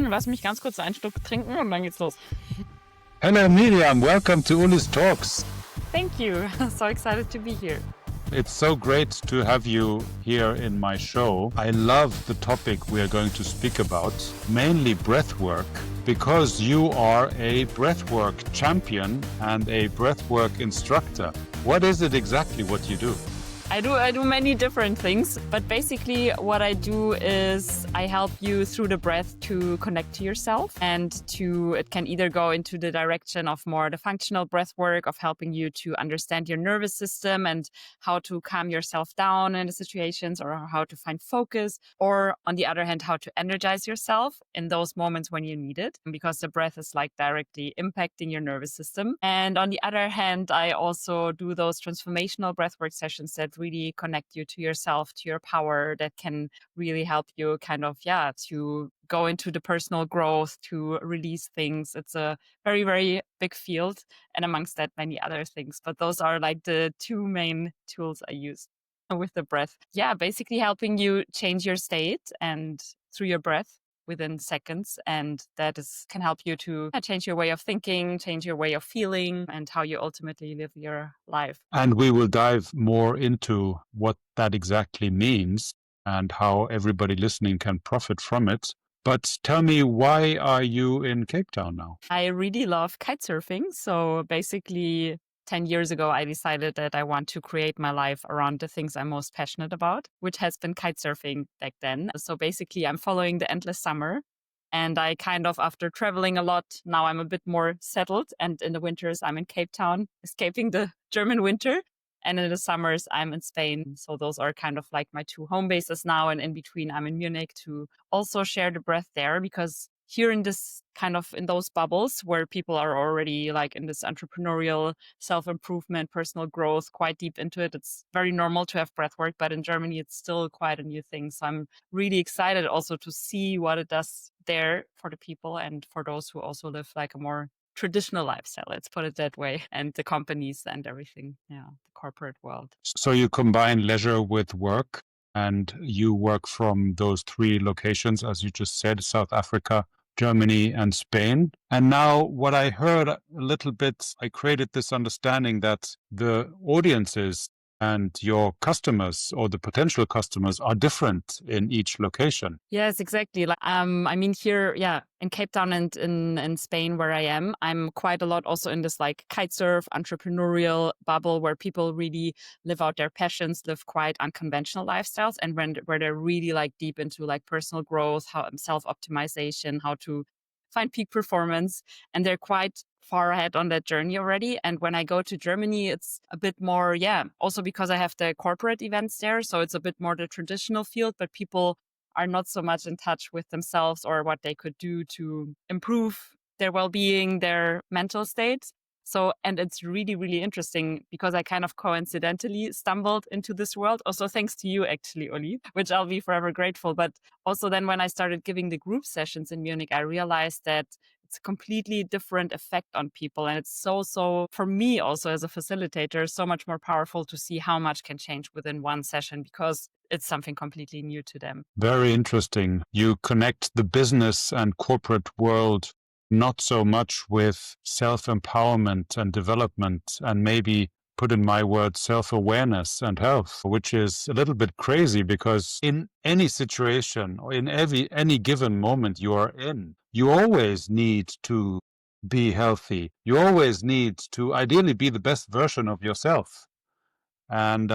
Lass mich ganz kurz einen Schluck trinken und dann geht's los. Hello Miriam, welcome to Ulis Talks. Thank you. So excited to be here. It's so great to have you here in my show. I love the topic we are going to speak about, mainly breathwork, because you are a breathwork champion and a breathwork instructor. What is it exactly what you do? I do many different things, but basically what I do is I help you through the breath to connect to yourself, and it can either go into the direction of more the functional breath work of helping you to understand your nervous system and how to calm yourself down in the situations, or how to find focus, or on the other hand, how to energize yourself in those moments when you need it, because the breath is like directly impacting your nervous system. And on the other hand, I also do those transformational breathwork sessions that really connect you to yourself, to your power, that can really help you to go into the personal growth, to release things. It's a very, very big field, and amongst that, many other things. But those are like the two main tools I use with the breath. Yeah, basically helping you change your state and through your breath within seconds, and can help you to change your way of thinking, change your way of feeling, and how you ultimately live your life. And we will dive more into what that exactly means and how everybody listening can profit from it. But tell me, why are you in Cape Town now? I really love kitesurfing. So basically 10 years ago, I decided that I want to create my life around the things I'm most passionate about, which has been kitesurfing back then. So basically, I'm following the endless summer. And I after traveling a lot, now I'm a bit more settled. And in the winters, I'm in Cape Town, escaping the German winter. And in the summers, I'm in Spain. So those are kind of like my two home bases now. And in between, I'm in Munich to also share the breath there, because here in those bubbles where people are already like in this entrepreneurial self-improvement, personal growth, quite deep into it, it's very normal to have breath work, but in Germany, it's still quite a new thing. So I'm really excited also to see what it does there for the people and for those who also live like a more traditional lifestyle, let's put it that way, and the companies and everything, the corporate world. So you combine leisure with work, and you work from those three locations, as you just said, South Africa, Germany, and Spain. And now what I heard a little bit, I created this understanding that the audiences and your customers or the potential customers are different in each location. Yes, exactly. Here, in Cape Town and in Spain where I am, I'm quite a lot also in this like kitesurf entrepreneurial bubble where people really live out their passions, live quite unconventional lifestyles, and where they're really like deep into like personal growth, how self-optimization, how to find peak performance, and they're quite far ahead on that journey already. And when I go to Germany, it's a bit more, also because I have the corporate events there. So it's a bit more the traditional field, but people are not so much in touch with themselves or what they could do to improve their well-being, their mental state. So, and it's really, really interesting because I kind of coincidentally stumbled into this world. Also, thanks to you, actually, Uli, which I'll be forever grateful. But also then when I started giving the group sessions in Munich, I realized that it's a completely different effect on people. And it's so, for me also as a facilitator, so much more powerful to see how much can change within one session because it's something completely new to them. Very interesting. You connect the business and corporate world not so much with self-empowerment and development, and maybe, put in my words, self-awareness and health, which is a little bit crazy because in any situation or in any given moment you are in, you always need to be healthy. You always need to ideally be the best version of yourself. And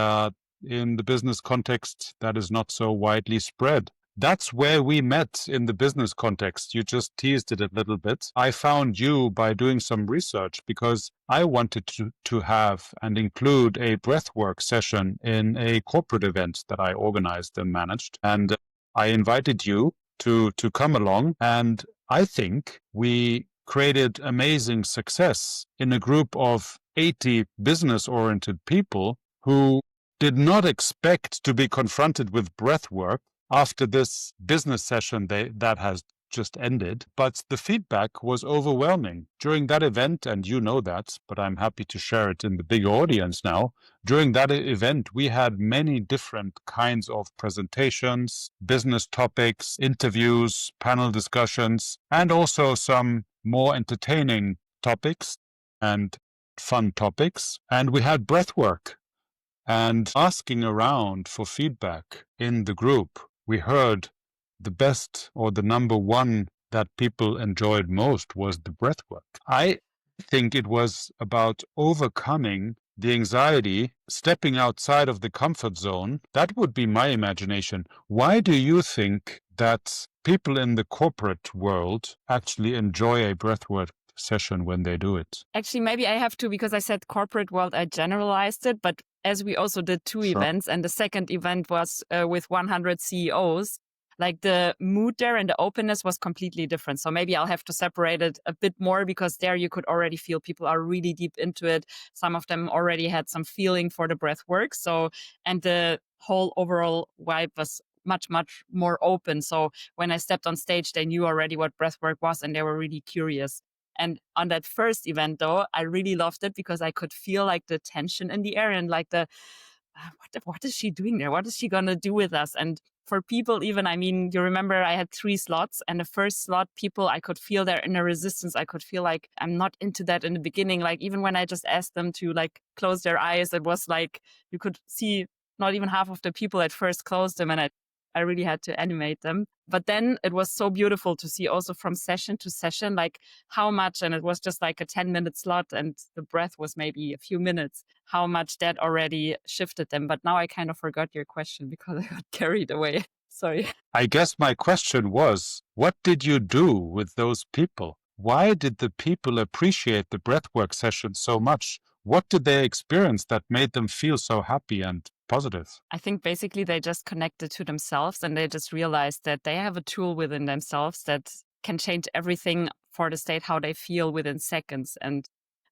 in the business context, that is not so widely spread. That's where we met in the business context. You just teased it a little bit. I found you by doing some research because I wanted to have and include a breathwork session in a corporate event that I organized and managed. And I invited you to come along. And I think we created amazing success in a group of 80 business-oriented people who did not expect to be confronted with breathwork after this business session that has just ended, but the feedback was overwhelming. During that event, and you know that, but I'm happy to share it in the big audience now. During that event, we had many different kinds of presentations, business topics, interviews, panel discussions, and also some more entertaining topics and fun topics. And we had breath work and asking around for feedback in the group. We heard the best or the number one that people enjoyed most was the breath work. I think it was about overcoming the anxiety, stepping outside of the comfort zone. That would be my imagination. Why do you think that people in the corporate world actually enjoy a breathwork session when they do it? Actually, maybe I have to, because I said corporate world, I generalized it, but as we also did two Sure. events, and the second event was with 100 CEOs, like the mood there and the openness was completely different. So maybe I'll have to separate it a bit more, because there you could already feel people are really deep into it. Some of them already had some feeling for the breath work. So, and the whole overall vibe was much, much more open. So when I stepped on stage, they knew already what breathwork was and they were really curious. And on that first event, though, I really loved it because I could feel like the tension in the air and like the, what is she doing there? What is she going to do with us? And for people, even, I mean, you remember I had 3 slots, and the first slot, people, I could feel their inner resistance. I could feel like I'm not into that in the beginning. Like, even when I just asked them to like close their eyes, it was like you could see not even half of the people at first closed them, and I really had to animate them. But then it was so beautiful to see also from session to session, like how much, and it was just like a 10-minute slot and the breath was maybe a few minutes, how much that already shifted them. But now I kind of forgot your question because I got carried away. Sorry. I guess my question was, what did you do with those people? Why did the people appreciate the breathwork session so much? What did they experience that made them feel so happy and positive? I think basically they just connected to themselves and they just realized that they have a tool within themselves that can change everything for the state, how they feel within seconds. And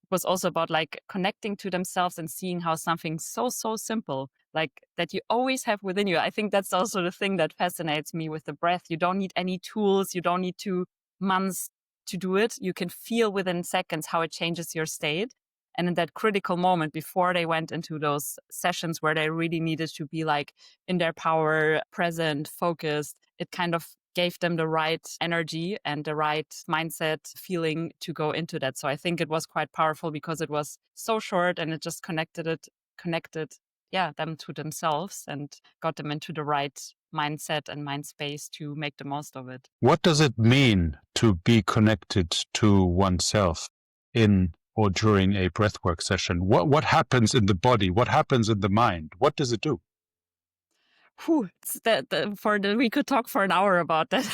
was also about like connecting to themselves and seeing how something so simple like that you always have within you. I think that's also the thing that fascinates me with the breath. You don't need any tools. You don't need 2 months to do it. You can feel within seconds how it changes your state. And in that critical moment before they went into those sessions where they really needed to be like in their power, present, focused, it kind of gave them the right energy and the right mindset feeling to go into that. So I think it was quite powerful because it was so short and it just connected, yeah, them to themselves and got them into the right mindset and mind space to make the most of it. What does it mean to be connected to oneself in or during a breathwork session? What happens in the body? What happens in the mind? What does it do? We could talk for an hour about that.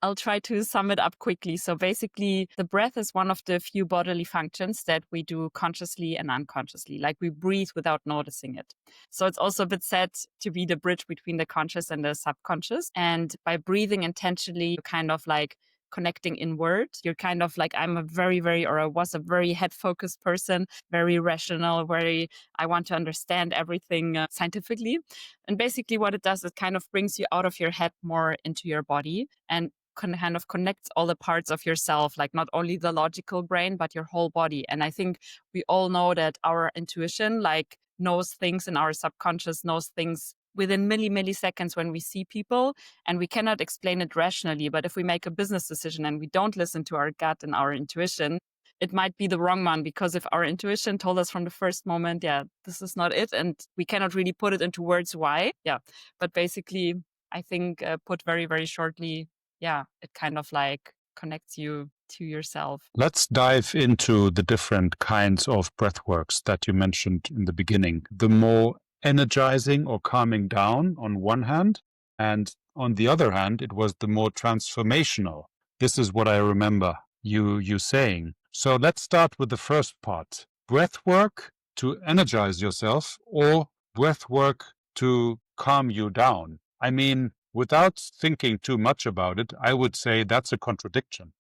I'll try to sum it up quickly. So basically, the breath is one of the few bodily functions that we do consciously and unconsciously, like we breathe without noticing it. So it's also a bit said to be the bridge between the conscious and the subconscious. And by breathing intentionally, you're kind of like connecting inward. You're kind of like, I was a very head focused person, very rational, I want to understand everything scientifically. And basically what it does, it kind of brings you out of your head more into your body and kind of connects all the parts of yourself, like not only the logical brain, but your whole body. And I think we all know that our intuition like knows things, and our subconscious knows things within milliseconds when we see people, and we cannot explain it rationally. But if we make a business decision and we don't listen to our gut and our intuition, it might be the wrong one, because if our intuition told us from the first moment, yeah, this is not it, and we cannot really put it into words why. Yeah. But basically, I think put very shortly, yeah, it kind of like connects you to yourself. Let's dive into the different kinds of breathworks that you mentioned in the beginning. The more energizing or calming down on one hand, and on the other hand, it was the more transformational. This is what I remember you saying. So let's start with the first part. Breathwork to energize yourself, or breathwork to calm you down. I mean, without thinking too much about it, I would say that's a contradiction.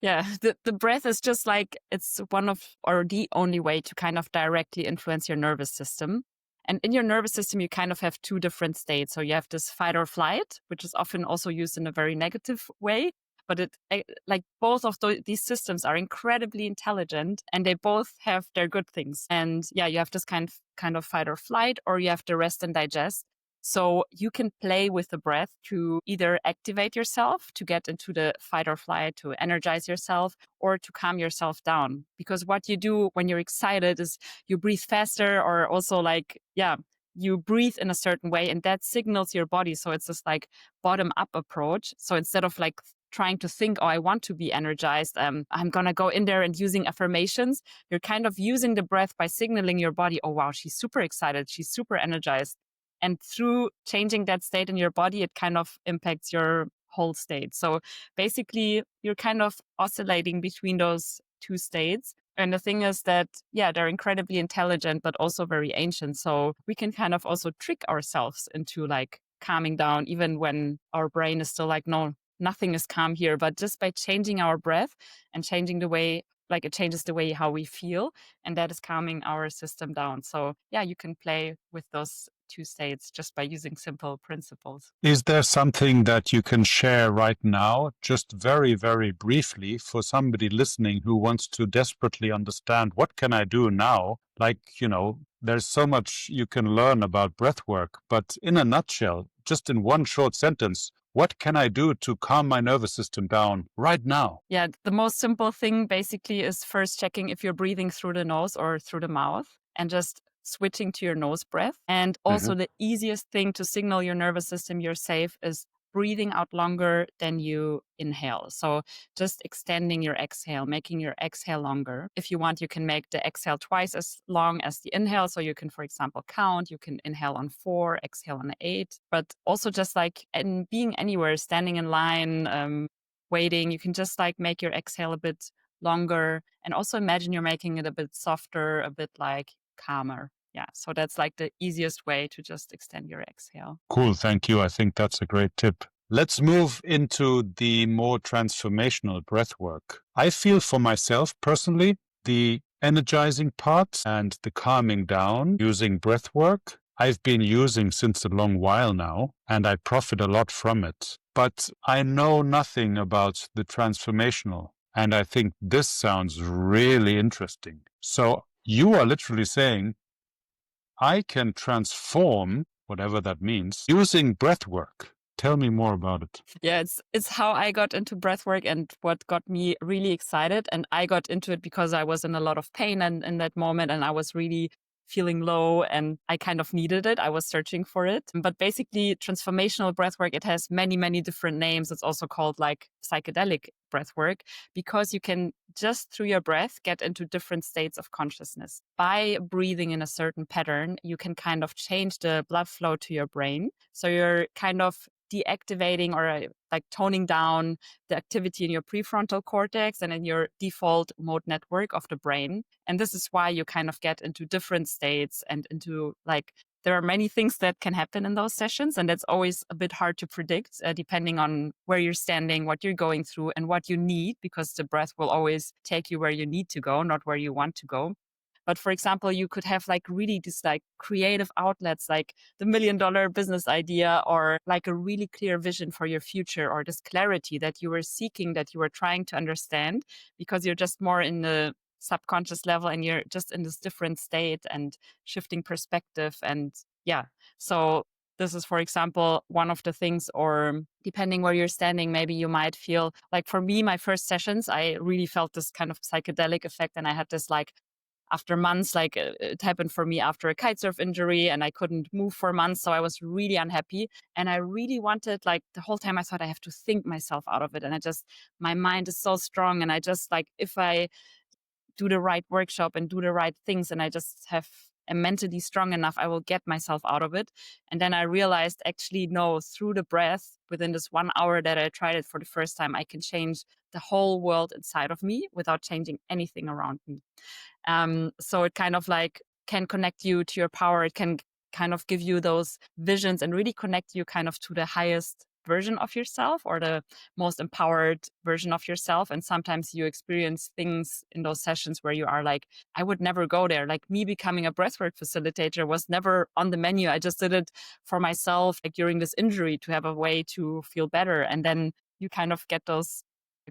Yeah, the breath is just like, it's one of, or the only way to kind of directly influence your nervous system. And in your nervous system, you kind of have two different states. So you have this fight or flight, which is often also used in a very negative way. But like both of these systems are incredibly intelligent, and they both have their good things. And yeah, you have this kind of fight or flight, or you have the rest and digest. So you can play with the breath to either activate yourself, to get into the fight or flight, to energize yourself, or to calm yourself down. Because what you do when you're excited is you breathe faster, or also like, yeah, you breathe in a certain way, and that signals your body. So it's this like bottom up approach. So instead of like trying to think, oh, I want to be energized, I'm going to go in there and using affirmations, you're kind of using the breath by signaling your body, oh, wow, she's super excited, she's super energized. And through changing that state in your body, it kind of impacts your whole state. So basically, you're kind of oscillating between those two states. And the thing is that, yeah, they're incredibly intelligent, but also very ancient. So we can kind of also trick ourselves into like calming down, even when our brain is still like, no, nothing is calm here. But just by changing our breath and changing the way, like it changes the way how we feel, and that is calming our system down. So yeah, you can play with those two states just by using simple principles. Is there something that you can share right now, just very, very briefly, for somebody listening who wants to desperately understand what can I do now? Like, there's so much you can learn about breathwork, but in a nutshell, just in one short sentence, what can I do to calm my nervous system down right now? Yeah, the most simple thing basically is first checking if you're breathing through the nose or through the mouth, and just switching to your nose breath. And also, the easiest thing to signal your nervous system you're safe is breathing out longer than you inhale. So just extending your exhale, making your exhale longer. If you want, you can make the exhale twice as long as the inhale. So you can, for example, count, you can inhale on 4, exhale on 8, but also just like in being anywhere, standing in line, waiting, you can just like make your exhale a bit longer, and also imagine you're making it a bit softer, a bit like calmer. Yeah. So that's like the easiest way to just extend your exhale. Cool, thank you. I think that's a great tip. Let's move into the more transformational breath work. I feel for myself personally, the energizing part and the calming down using breath work, I've been using since a long while now, and I profit a lot from it. But I know nothing about the transformational, and I think this sounds really interesting. So you are literally saying, I can transform, whatever that means, using breath work. Tell me more about it. Yeah, it's how I got into breathwork and what got me really excited. And I got into it because I was in a lot of pain and in that moment, and I was really feeling low, and I kind of needed it. I was searching for it. But basically, transformational breathwork, it has many, many different names. It's also called like psychedelic breathwork, because you can just through your breath get into different states of consciousness. By breathing in a certain pattern, you can kind of change the blood flow to your brain. So you're kind of deactivating or like toning down the activity in your prefrontal cortex and in your default mode network of the brain. And this is why you kind of get into different states and into like, there are many things that can happen in those sessions. And that's always a bit hard to predict, depending on where you're standing, what you're going through, and what you need, because the breath will always take you where you need to go, not where you want to go. But for example, you could have like really these like creative outlets, like the $1 million business idea, or like a really clear vision for your future, or this clarity that you were seeking, that you were trying to understand, because you're just more in the subconscious level and you're just in this different state and shifting perspective. And yeah, so this is, for example, one of the things, or depending where you're standing, maybe you might feel like, for me, my first sessions, I really felt this kind of psychedelic effect. And I had this like, after months, like it happened for me after a kitesurf injury, and I couldn't move for months. So I was really unhappy, and I really wanted, like the whole time I thought I have to think myself out of it. And my mind is so strong. And I just like, if I do the right workshop and do the right things, and I just am mentally strong enough, I will get myself out of it. And then I realized, actually, no, through the breath, within this 1 hour that I tried it for the first time, I can change the whole world inside of me without changing anything around me. So it kind of like can connect you to your power. It can kind of give you those visions and really connect you kind of to the highest version of yourself or the most empowered version of yourself. And sometimes you experience things in those sessions where you are like, I would never go there. Like me becoming a breathwork facilitator was never on the menu. I just did it for myself, like during this injury, to have a way to feel better. And then you kind of get those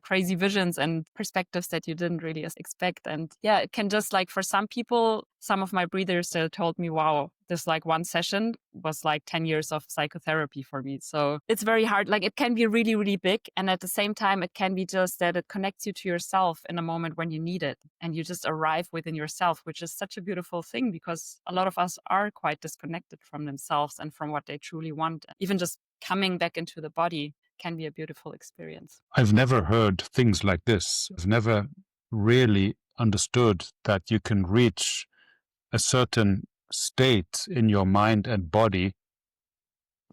crazy visions and perspectives that you didn't really expect. And yeah, it can just like, for some people, some of my breathers told me, wow, this like one session was like 10 years of psychotherapy for me. So it's very hard. Like it can be really, really big. And at the same time, it can be just that it connects you to yourself in a moment when you need it. And you just arrive within yourself, which is such a beautiful thing, because a lot of us are quite disconnected from themselves and from what they truly want. Even just coming back into the body can be a beautiful experience. I've never heard things like this. I've never really understood that you can reach a certain state in your mind and body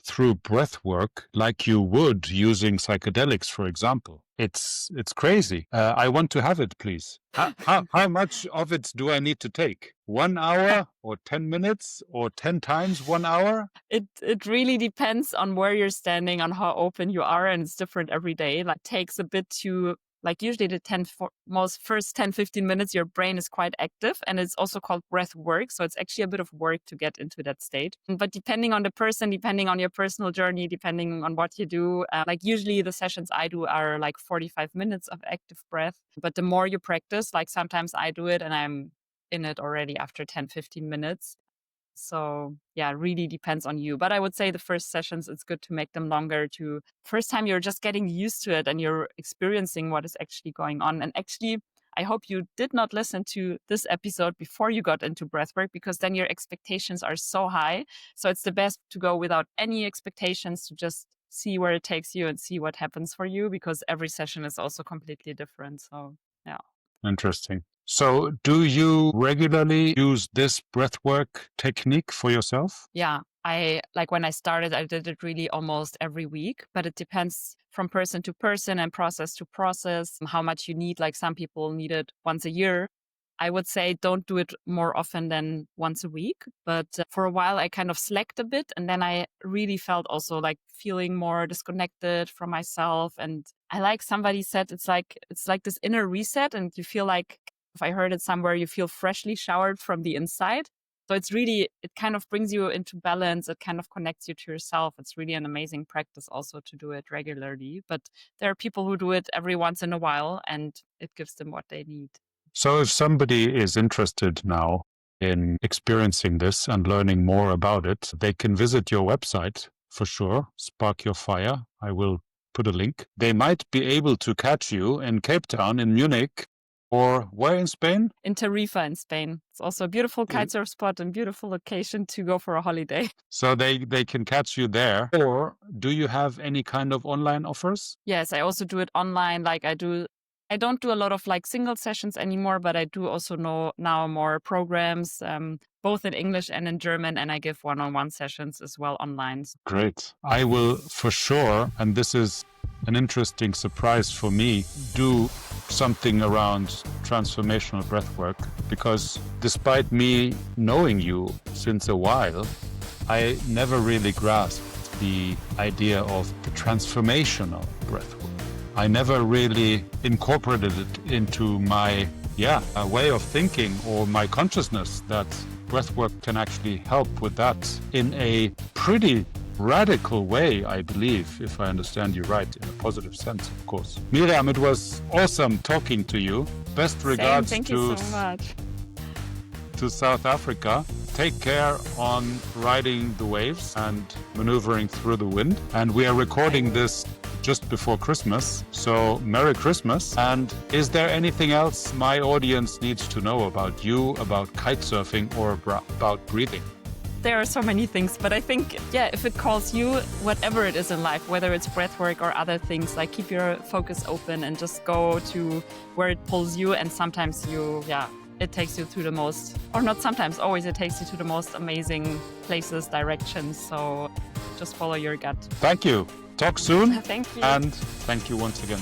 through breath work like you would using psychedelics, for example. It's crazy. I want to have it, please. How much of it do I need to take? 1 hour or 10 minutes or 10 times 1 hour? It really depends on where you're standing, on how open you are, and it's different every day. Like, it takes a bit to, like, usually the first 10, 15 minutes, your brain is quite active, and it's also called breath work. So it's actually a bit of work to get into that state. But depending on the person, depending on your personal journey, depending on what you do, like usually the sessions I do are like 45 minutes of active breath. But the more you practice, like sometimes I do it and I'm in it already after 10, 15 minutes. So yeah, really depends on you. But I would say the first sessions, it's good to make them longer. First time you're just getting used to it and you're experiencing what is actually going on. And actually, I hope you did not listen to this episode before you got into breathwork, because then your expectations are so high. So it's the best to go without any expectations, to just see where it takes you and see what happens for you, because every session is also completely different. So yeah. Interesting. So do you regularly use this breathwork technique for yourself? Yeah. When I started, I did it really almost every week, but it depends from person to person and process to process, how much you need. Like some people need it once a year. I would say don't do it more often than once a week. But for a while, I kind of slacked a bit. And then I really felt also like feeling more disconnected from myself. And somebody said, it's like this inner reset. And you feel like, if I heard it somewhere, you feel freshly showered from the inside. So it kind of brings you into balance. It kind of connects you to yourself. It's really an amazing practice also to do it regularly. But there are people who do it every once in a while, and it gives them what they need. So if somebody is interested now in experiencing this and learning more about it, they can visit your website for sure, Spark Your Fire. I will put a link. They might be able to catch you in Cape Town, in Munich, or where in Spain? In Tarifa in Spain. It's also a beautiful kitesurf spot and beautiful location to go for a holiday. So they can catch you there. Or do you have any kind of online offers? Yes, I also do it online. I don't do a lot of like single sessions anymore, but I do also know now more programs, both in English and in German, and I give one-on-one sessions as well online. Great. I will for sure, and this is an interesting surprise for me, do something around transformational breathwork, because despite me knowing you since a while, I never really grasped the idea of the transformational breathwork. I never really incorporated it into my way of thinking or my consciousness that breathwork can actually help with that in a pretty radical way, I believe, if I understand you right, in a positive sense, of course. Miriam, it was awesome talking to you. Best regards Thank you so much. To South Africa. Take care on riding the waves and maneuvering through the wind. And we are recording this just before Christmas, so Merry Christmas. And is there anything else my audience needs to know about you, about kitesurfing, or about breathing? There are so many things, but I think, if it calls you, whatever it is in life, whether it's breathwork or other things, like keep your focus open and just go to where it pulls you. And sometimes it takes you to the most, or not sometimes, always it takes you to the most amazing places, directions. So just follow your gut. Thank you. Talk soon. Thank you. And thank you once again.